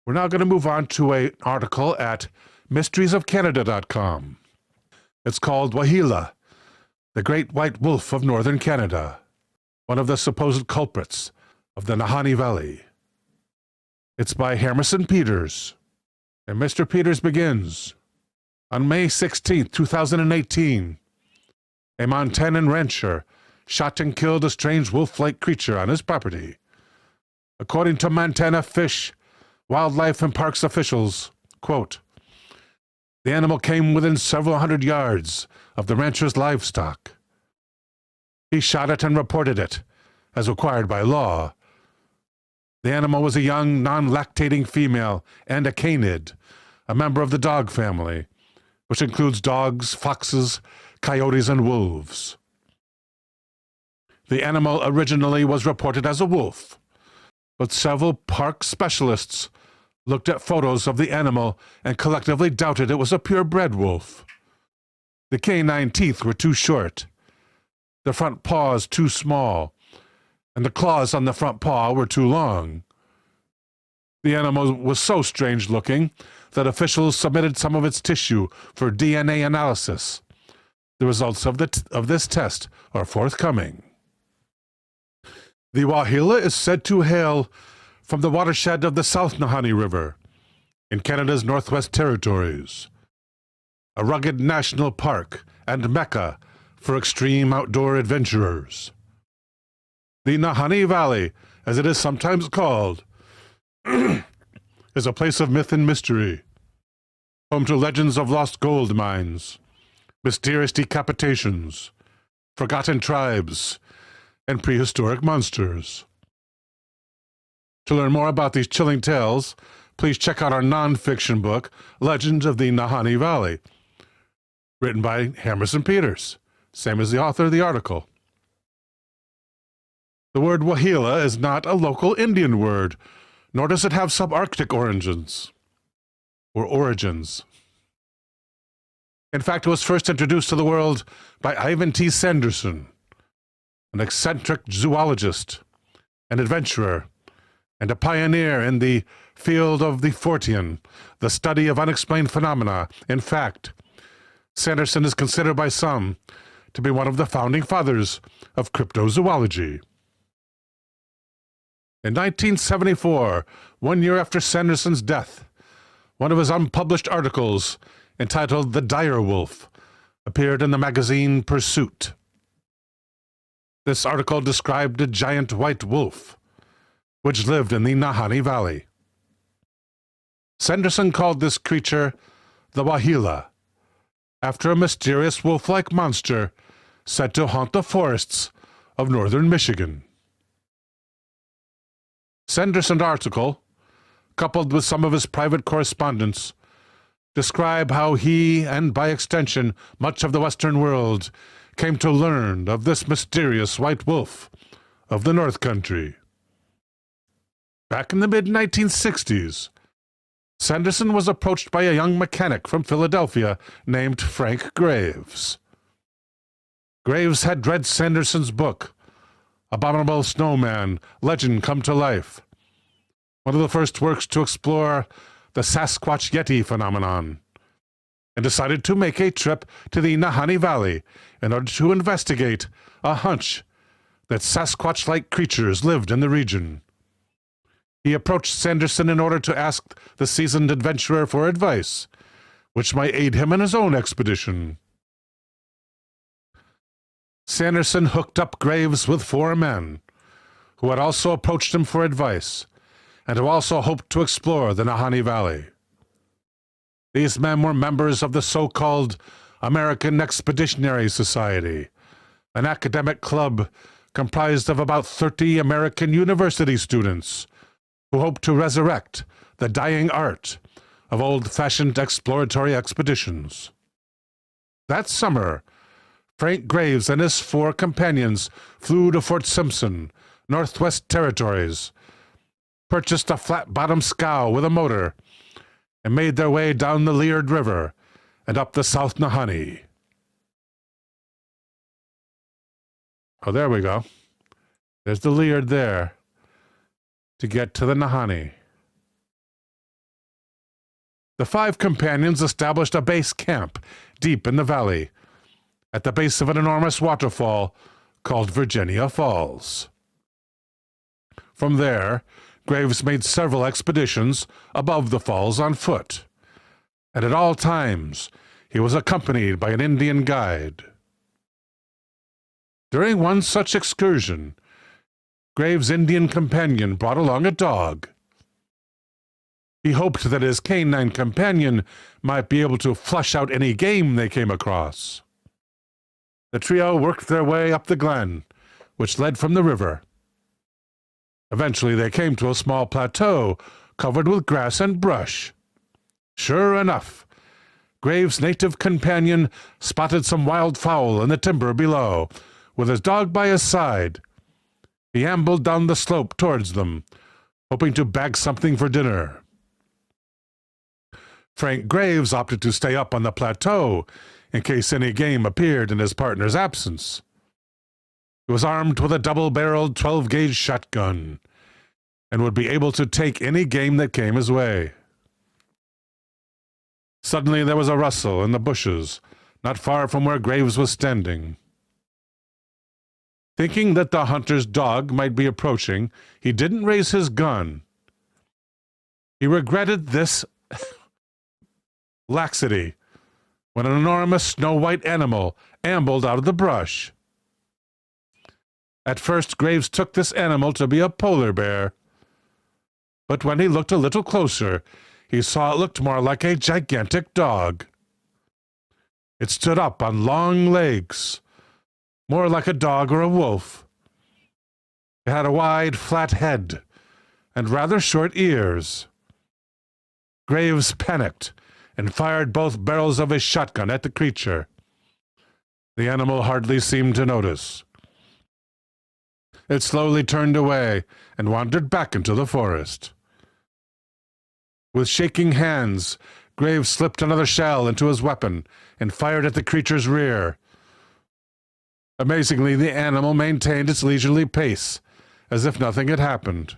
We're now going to move on to an article at mysteriesofcanada.com. It's called Waheela, the Great White Wolf of Northern Canada, one of the supposed culprits of the Nahanni Valley. It's by Hermanson Peters. And Mr. Peters begins. On May 16, 2018, a Montanan rancher shot and killed a strange wolf-like creature on his property. According to Montana Fish, Wildlife and Parks officials, quote, the animal came within several hundred yards of the rancher's livestock. He shot it and reported it, as required by law. The animal was a young, non-lactating female and a canid, a member of the dog family, which includes dogs, foxes, coyotes, and wolves. The animal originally was reported as a wolf, but several park specialists looked at photos of the animal and collectively doubted it was a purebred wolf. The canine teeth were too short, the front paws too small, and the claws on the front paw were too long. The animal was so strange-looking that officials submitted some of its tissue for DNA analysis. The results of this test are forthcoming. The Waheela is said to hail from the watershed of the South Nahanni River in Canada's Northwest Territories, a rugged national park and mecca for extreme outdoor adventurers. The Nahanni Valley, as it is sometimes called, is a place of myth and mystery, home to legends of lost gold mines, mysterious decapitations, forgotten tribes, and prehistoric monsters. To learn more about these chilling tales, please check out our non-fiction book, Legends of the Nahanni Valley, written by Hermanson Peters, same as the author of the article. The word Waheela is not a local Indian word, nor does it have subarctic origins. In fact, it was first introduced to the world by Ivan T. Sanderson, an eccentric zoologist, an adventurer, and a pioneer in the field of the Fortean, the study of unexplained phenomena. In fact, Sanderson is considered by some to be one of the founding fathers of cryptozoology. In 1974, 1 year after Sanderson's death, one of his unpublished articles, entitled The Dire Wolf, appeared in the magazine Pursuit. This article described a giant white wolf, which lived in the Nahanni Valley. Sanderson called this creature the Waheela, after a mysterious wolf-like monster said to haunt the forests of northern Michigan. Sanderson's article, coupled with some of his private correspondence, describe how he, and by extension much of the Western world, came to learn of this mysterious white wolf of the North Country. Back in the mid-1960s, Sanderson was approached by a young mechanic from Philadelphia named Frank Graves. Graves had read Sanderson's book, Abominable Snowman, Legend Come to Life, one of the first works to explore the Sasquatch Yeti phenomenon, and decided to make a trip to the Nahanni Valley in order to investigate a hunch that Sasquatch-like creatures lived in the region. He approached Sanderson in order to ask the seasoned adventurer for advice, which might aid him in his own expedition. Sanderson hooked up Graves with 4 men, who had also approached him for advice, and who also hoped to explore the Nahanni Valley. These men were members of the so-called American Expeditionary Society, an academic club comprised of about 30 American university students who hoped to resurrect the dying art of old-fashioned exploratory expeditions. That summer, Frank Graves and his 4 companions flew to Fort Simpson, Northwest Territories, purchased a flat-bottom scow with a motor, and made their way down the Liard River and up the South Nahanni. Oh, there we go. There's the Liard there to get to the Nahanni. The 5 companions established a base camp deep in the valley, at the base of an enormous waterfall called Virginia Falls. From there, Graves made several expeditions above the falls on foot, and at all times he was accompanied by an Indian guide. During one such excursion, Graves' Indian companion brought along a dog. He hoped that his canine companion might be able to flush out any game they came across. The trio worked their way up the glen, which led from the river. Eventually they came to a small plateau covered with grass and brush. Sure enough, Graves' native companion spotted some wild fowl in the timber below. With his dog by his side, he ambled down the slope towards them, hoping to bag something for dinner. Frank Graves opted to stay up on the plateau in case any game appeared in his partner's absence. He was armed with a double-barreled 12-gauge shotgun and would be able to take any game that came his way. Suddenly there was a rustle in the bushes, not far from where Graves was standing. Thinking that the hunter's dog might be approaching, he didn't raise his gun. He regretted this laxity when an enormous snow-white animal ambled out of the brush. At first, Graves took this animal to be a polar bear, but when he looked a little closer, he saw it looked more like a gigantic dog. It stood up on long legs, more like a dog or a wolf. It had a wide, flat head and rather short ears. Graves panicked and fired both barrels of his shotgun at the creature. The animal hardly seemed to notice. It slowly turned away and wandered back into the forest. With shaking hands, Graves slipped another shell into his weapon and fired at the creature's rear. Amazingly, the animal maintained its leisurely pace, as if nothing had happened.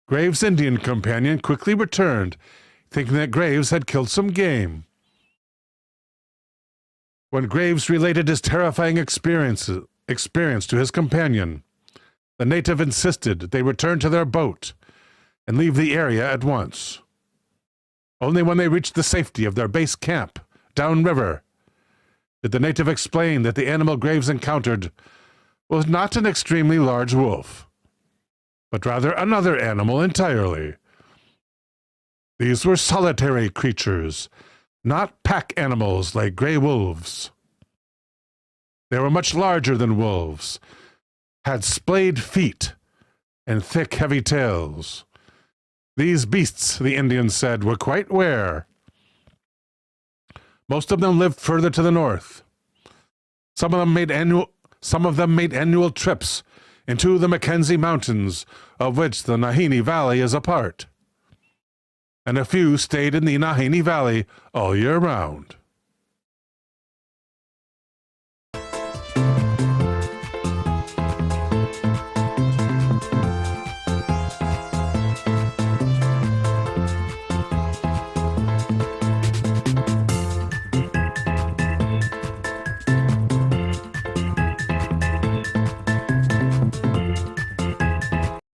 Graves' Indian companion quickly returned, thinking that Graves had killed some game. When Graves related his terrifying experience to his companion, the native insisted they return to their boat and leave the area at once. Only when they reached the safety of their base camp, downriver, did the native explain that the animal Graves encountered was not an extremely large wolf, but rather another animal entirely. These were solitary creatures, not pack animals like gray wolves. They were much larger than wolves, had splayed feet, and thick, heavy tails. These beasts, the Indians said, were quite rare. Most of them lived further to the north. Some of them made annual trips into the Mackenzie Mountains, of which the Nahanni Valley is a part. And a few stayed in the Nahanni Valley all year round.